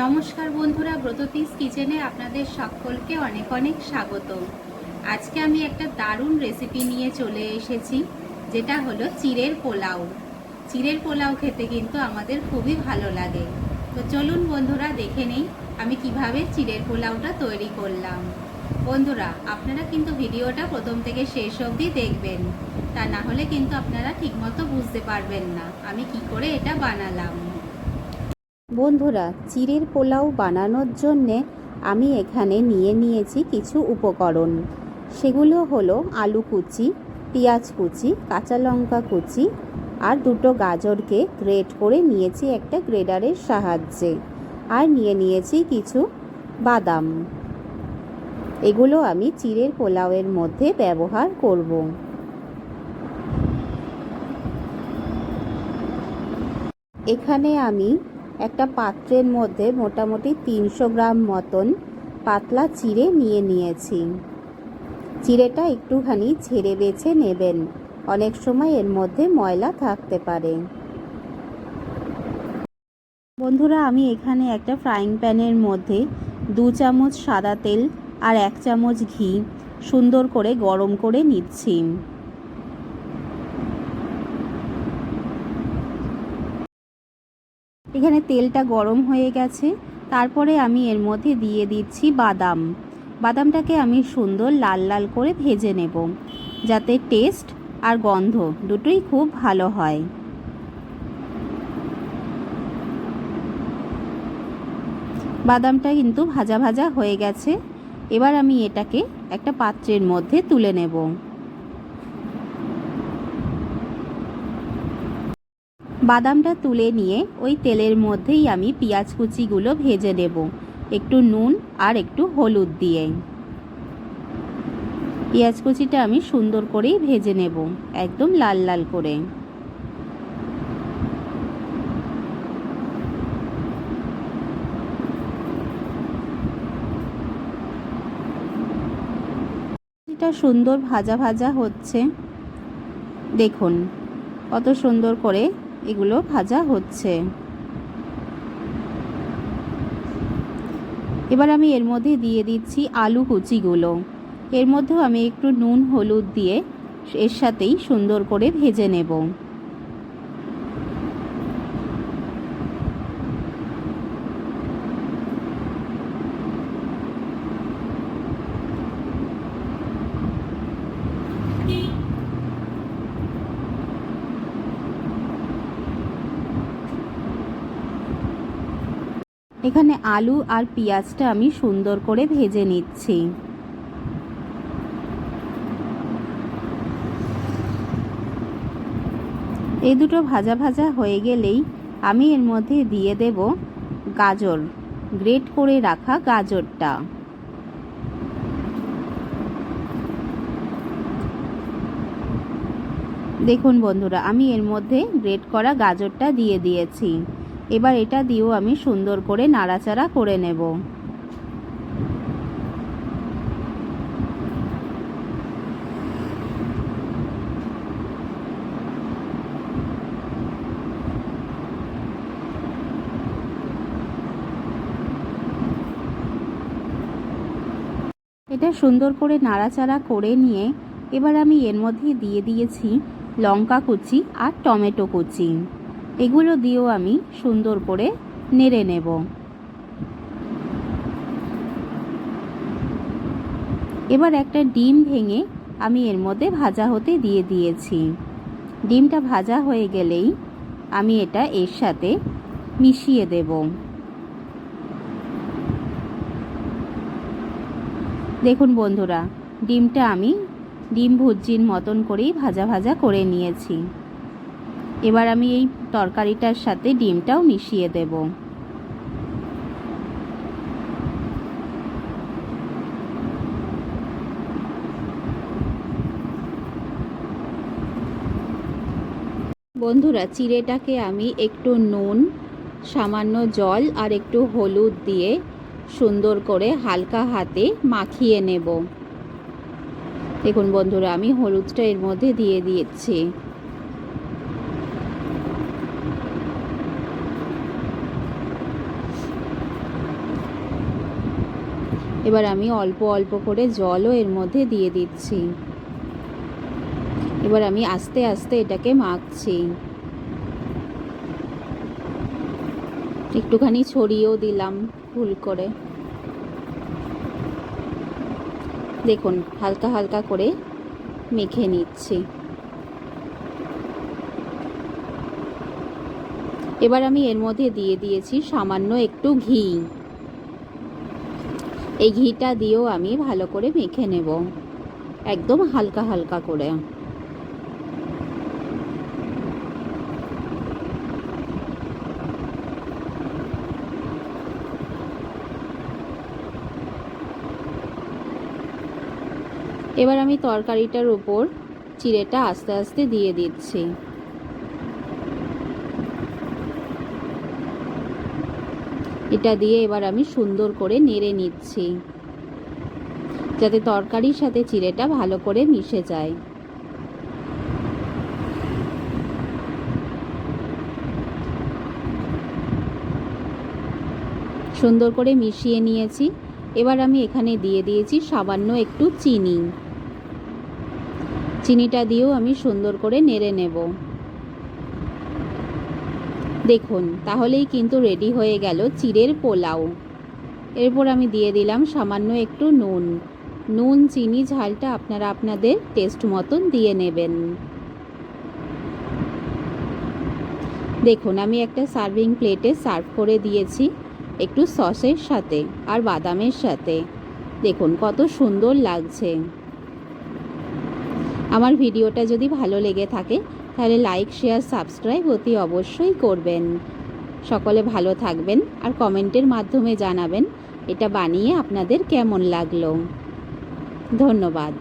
নমস্কার বন্ধুরা, ব্রততিস কিচেনে আপনাদের সকলকে অনেক অনেক স্বাগত। আজকে আমি একটা দারুণ রেসিপি নিয়ে চলে এসেছি, যেটা হলো চিড়ের পোলাও। চিড়ের পোলাও খেতে কিন্তু আমাদের খুবই ভালো লাগে। তো চলুন বন্ধুরা, দেখে নেই আমি কিভাবে চিড়ের পোলাওটা তৈরি করলাম। বন্ধুরা, আপনারা কিন্তু ভিডিওটা প্রথম থেকে শেষ অবধি দেখবেন, তা না হলে কিন্তু আপনারা ঠিকমতো বুঝতে পারবেন না আমি কি করে এটা বানালাম। বন্ধুরা, চিড়ের পোলাও বানানোর জন্যে আমি এখানে নিয়েছি কিছু উপকরণ। সেগুলো হলো আলু কুচি, পেঁয়াজ কুচি, কাঁচা লঙ্কা কুচি আর দুটো গাজরকে গ্রেট করে নিয়েছি একটা গ্রেডারের সাহায্যে। আর নিয়েছি কিছু বাদাম। এগুলো আমি চিড়ের পোলাওয়ের মধ্যে ব্যবহার করব। এখানে আমি একটা পাত্রের মধ্যে মোটামুটি 300 গ্রাম মতন পাতলা চিড়ে নিয়েছি। চিড়েটা একটুখানি ঝেড়ে বেছে নেবেন, অনেক সময় এর মধ্যে ময়লা থাকতে পারে। বন্ধুরা, আমি এখানে একটা ফ্রাইং প্যানের মধ্যে 2 চামচ সাদা তেল আর 1 চামচ ঘি সুন্দর করে গরম করে নিচ্ছি। এখানে তেলটা গরম হয়ে গেছে। তারপরে আমি এর মধ্যে দিয়ে দিচ্ছি বাদাম। বাদামটাকে আমি সুন্দর লাল লাল করে ভেজে নেব, যাতে টেস্ট আর গন্ধ দুটোই খুব ভালো হয়। বাদামটা কিন্তু ভাজা ভাজা হয়ে গেছে। এবার আমি এটাকে একটা পাত্রের মধ্যে তুলে নেব। বাদামটা তুলে নিয়ে ওই তেলের মধ্যেই আমি পেঁয়াজ কুচিগুলো ভেজে নেব, একটু নুন আর একটু হলুদ দিয়ে। পেঁয়াজ কুচিটা আমি সুন্দর করেই ভেজে নেব, একদম লাল লাল করে। এটা সুন্দর ভাজা ভাজা হচ্ছে, দেখুন কত সুন্দর করে এগুলো ভাজা হচ্ছে। এবার আমি এর মধ্যে দিয়ে দিচ্ছি আলু কুচিগুলো। এর মধ্যেও আমি একটু নুন হলুদ দিয়ে এর সাথেই সুন্দর করে ভেজে নেব। এখানে আলু আর পেঁয়াজটা আমি সুন্দর করে ভেজে নিচ্ছি। এই দুটো ভাজা ভাজা হয়ে গেলেই আমি এর মধ্যে দিয়ে দেব গাজর, গ্রেট করে রাখা গাজরটা। দেখুন বন্ধুরা, আমি এর মধ্যে গ্রেট করা গাজরটা দিয়ে দিয়েছি। এবার এটা দিয়েও আমি সুন্দর করে নাড়াচাড়া করে নেব। এটা সুন্দর করে নাড়াচাড়া করে নিয়ে এবার আমি এর মধ্যে দিয়ে দিয়েছি লঙ্কা কুচি আর টমেটো কুচি। এগুলো দিয়েও আমি সুন্দর করে নেড়ে নেব। এবার একটা ডিম ভেঙে আমি এর মধ্যে ভাজা হতে দিয়ে দিয়েছি। ডিমটা ভাজা হয়ে গেলেই আমি এটা এর সাথে মিশিয়ে দেব। দেখুন বন্ধুরা, ডিমটা আমি ডিম ভুজির মতন করেই ভাজা ভাজা করে নিয়েছি। এবার আমি এই তরকারিটার সাথে ডিমটাও মিশিয়ে দেব। বন্ধুরা, চিড়েটাকে আমি একটু নুন, সামান্য জল আর একটু হলুদ দিয়ে সুন্দর করে হালকা হাতে মাখিয়ে নেব। দেখুন বন্ধুরা, আমি হলুদটা এর মধ্যে দিয়ে দিয়েছি। এবার আমি অল্প অল্প করে জলও এর মধ্যে দিয়ে দিচ্ছি। এবার আমি আস্তে আস্তে এটাকে মাখছি। একটুখানি ছড়িয়েও দিলাম ভুল করে। দেখুন হালকা হালকা করে মেখে নিচ্ছি। এবার আমি এর মধ্যে দিয়ে দিয়েছি সামান্য একটু ঘি। এই ঘিটা দিয়েও আমি ভালো করে মেখে নেব, একদম হালকা হালকা করে। এবার আমি তরকারিটার উপর চিড়েটা আস্তে আস্তে দিয়ে দিচ্ছি। এটা দিয়ে এবার আমি সুন্দর করে নেড়ে নিচ্ছি, যাতে তরকারির সাথে চিড়েটা ভালো করে মিশে যায়। সুন্দর করে মিশিয়ে নিয়েছি। এবার আমি এখানে দিয়ে দিয়েছি সামান্য একটু চিনি। চিনিটা দিয়েও আমি সুন্দর করে নেড়ে নেব। দেখুন তাহলেই কিন্তু রেডি হয়ে গেল চিড়ের পোলাও। এরপর আমি দিয়ে দিলাম সামান্য একটু নুন। নুন চিনি ঝালটা আপনারা আপনাদের টেস্ট মতন দিয়ে নেবেন। দেখুন আমি একটা সার্ভিং প্লেটে সার্ভ করে দিয়েছি, একটু সসের সাথে আর বাদামের সাথে। দেখুন কত সুন্দর লাগছে। আমার ভিডিওটা যদি ভালো লেগে থাকে তাহলে লাইক শেয়ার সাবস্ক্রাইব অতি অবশ্যই করবেন। সকলে ভালো থাকবেন আর কমেন্টের মাধ্যমে জানাবেন এটা বানিয়ে আপনাদের কেমন লাগলো। ধন্যবাদ।